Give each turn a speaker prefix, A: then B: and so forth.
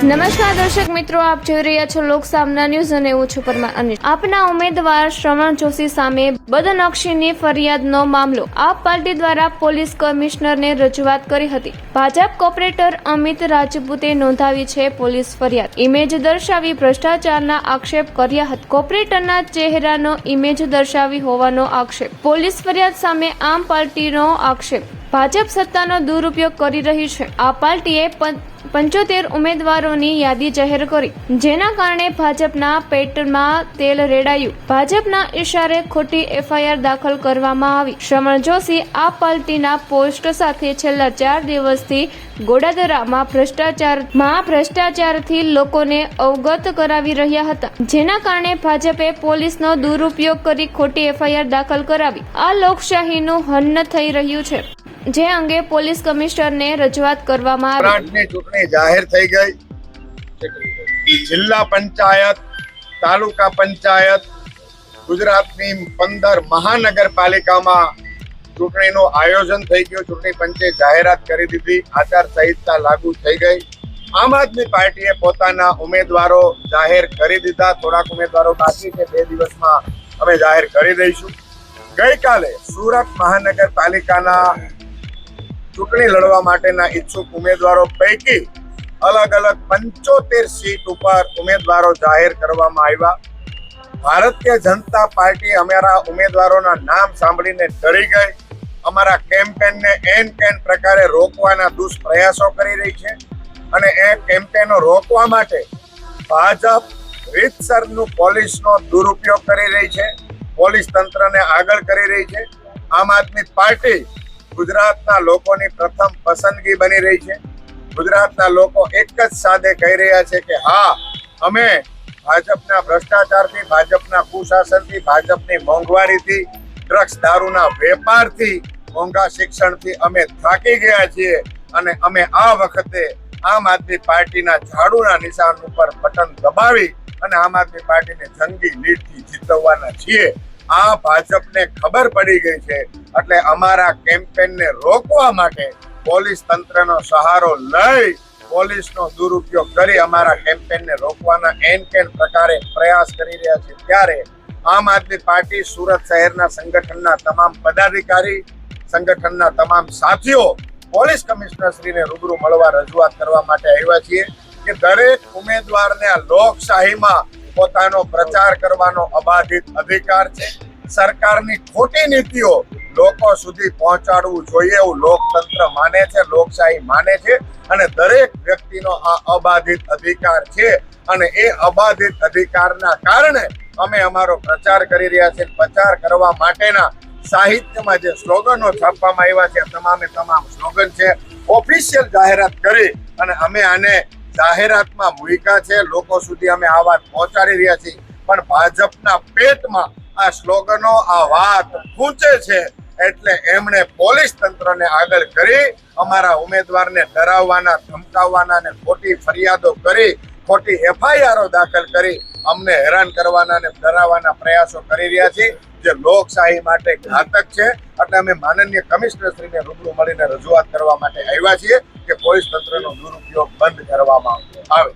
A: નમસ્કાર દર્શક મિત્રો, આપ જોઈ રહ્યા છો લોક સામના ન્યૂઝ અને હું છું પરમાર અનિલ। આપના ઉમેદવાર શ્રવણ જોશી સામે બદનક્ષીની ફરિયાદનો મામલો આપ પાર્ટી દ્વારા પોલીસ કમિશનરને રજૂઆત કરી હતી। ભાજપ કોર્પોરેટર અમિત રાજપૂતે નોંધાવી છે પોલીસ ફરિયાદ। ઇમેજ દર્શાવી ભ્રષ્ટાચારના આક્ષેપ કર્યા હતા। કોર્પોરેટરના ચહેરાનો ઇમેજ દર્શાવી હોવાનો આક્ષેપ। પોલીસ ફરિયાદ સામે આમ પાર્ટીનો આક્ષેપ। ભાજપ સત્તાનો દુરુપયોગ કરી રહી છે। આ પાર્ટીએ 75 ઉમેદવારોની યાદી જાહેર કરી, જેના કારણે ભાજપના પેટમાં તેલ રેડાયું। ભાજપના ઇશારે ખોટી એફઆઈઆર દાખલ કરવામાં આવી। શ્રવણ જોશી આ પાર્ટીના પોસ્ટ સાથે છેલ્લા 4 દિવસથી ગોડાદરામાં ભ્રષ્ટાચારથી લોકોને અવગત કરાવી રહ્યા હતા, જેના કારણે ભાજપે પોલીસનો દુરુપયોગ કરી ખોટી એફઆઈઆર દાખલ કરાવી। આ લોકશાહીનું હનન થઈ રહ્યું છે, જે અંગે પોલીસ કમિશનરને રજૂઆત કરવામાં આવી।
B: ચૂંટણી જાહેર થઈ ગઈ। જિલ્લા પંચાયત, તાલુકા પંચાયત, ગુજરાતની 15 મહાનગરપાલિકામાં ચૂંટણીનું આયોજન થઈ ગયું। ચૂંટણી પંચે જાહેરાત કરી દીધી, આચારસંહિતા લાગુ થઈ ગઈ। આમ આદમી પાર્ટીએ પોતાના ઉમેદવારો જાહેર કરી દીધા। થોડાક ઉમેદવારો બાકી છે, 2 દિવસમાં અમે જાહેર કરી દઈશું। ગઈકાલે સુરત મહાનગરપાલિકાના ચૂંટણી લડવા માટેના ઈચ્છુક ઉમેદવારો પૈકી અલગ અલગ 75 સીટ ઉપર ઉમેદવારો જાહેર કરવામાં આવ્યા। ભારતીય જનતા પાર્ટી અમારા ઉમેદવારોના નામ સાંભળીને ડરી ગઈ। અમારા કેમ્પેનને એન પ્રકારે રોકવાના દુષ્પ્રયાસો કરી રહી છે, અને એ કેમ્પેનો રોકવા માટે ભાજપ રીતસરનું પોલીસનો દુરુપયોગ કરી રહી છે, પોલીસ તંત્રને આગળ કરી રહી છે। આમ આદમી પાર્ટી ગુજરાતના લોકોની પ્રથમ પસંદગી બની રહી છે। ગુજરાતના લોકો એક જ સાથે કહી રહ્યા છે કે હા, અમે ભાજપના ભ્રષ્ટાચારથી, ભાજપના કુશાસનથી, ભાજપની મોંઘવારીથી, ડ્રગ્સ દારૂના વેપારથી, મોંઘા શિક્ષણથી અમે થાકી ગયા છીએ, અને અમે આ વખતે આમ આદમી પાર્ટીના ઝાડુના નિશાન ઉપર બટન દબાવી અને આમ આદમી પાર્ટીને જંગી લીડથી જીતવવાના છીએ। આ ભાજપને ખબર પડી ગઈ છે, એટલે અમારા કેમ્પેનને રોકવા માટે પોલીસ તંત્રનો સહારો લઈ, પોલીસનો દુરુપયોગ કરી અમારા કેમ્પેનને રોકવાના એન પ્રકારે પ્રયાસ કરી રહ્યા છે। ત્યારે આમ આદમી પાર્ટી સુરત શહેરના સંગઠનના તમામ પદાધિકારી, સંગઠનના તમામ સાથીઓ પોલીસ કમિશનરશ્રીને રૂબરૂ મળવા રજૂઆત કરવા માટે આવ્યા છીએ કે દરેક ઉમેદવારને આ લોકશાહીમાં પોતાનો પ્રચાર કરવાનો અબાધિત અધિકાર છે। સરકારની ખોટી નીતિઓ લોકો સુધી પહોંચાડવું જોઈએ એવું લોકતંત્ર માને છે, લોકશાહી માને છે, અને દરેક વ્યક્તિનો આ અબાધિત અધિકાર છે, અને એ અબાધિત અધિકારના કારણે અમે અમારો પ્રચાર કરી રહ્યા છીએ। પ્રચાર કરવા માટેના સાહિત્યમાં જે સ્લોગનો છાપવામાં આવ્યા છે, તમામે તમામ સ્લોગન છે, ઓફિશિયલ જાહેરાત કરી અને અમે આને જાહેરાતમાં મૂક્યા છે, લોકો સુધી અમે આ વાત પહોંચાડી રહ્યા છીએ। પણ ભાજપના પેટમાં આ સ્લોગનો, આ વાત પૂંચે છે, એટલે એમણે પોલીસ તંત્રને આગળ કરી અમારા ઉમેદવારને ડરાવવાના, ધમકાવવાના અને ખોટી ફરિયાદો કરી, ખોટી એફઆઈઆરો દાખલ કરી અમને હેરાન કરવાના અને ડરાવવાના પ્રયાસો કરી રહ્યા છે, જે લોકશાહી માટે ઘાતક છે। એટલે અમે માનનીય કમિશનરશ્રીને રૂબરૂ મળીને રજૂઆત કરવા માટે આવ્યા છીએ કે પોલીસ તંત્રનો દુરુપયોગ બંધ કરવામાં આવે।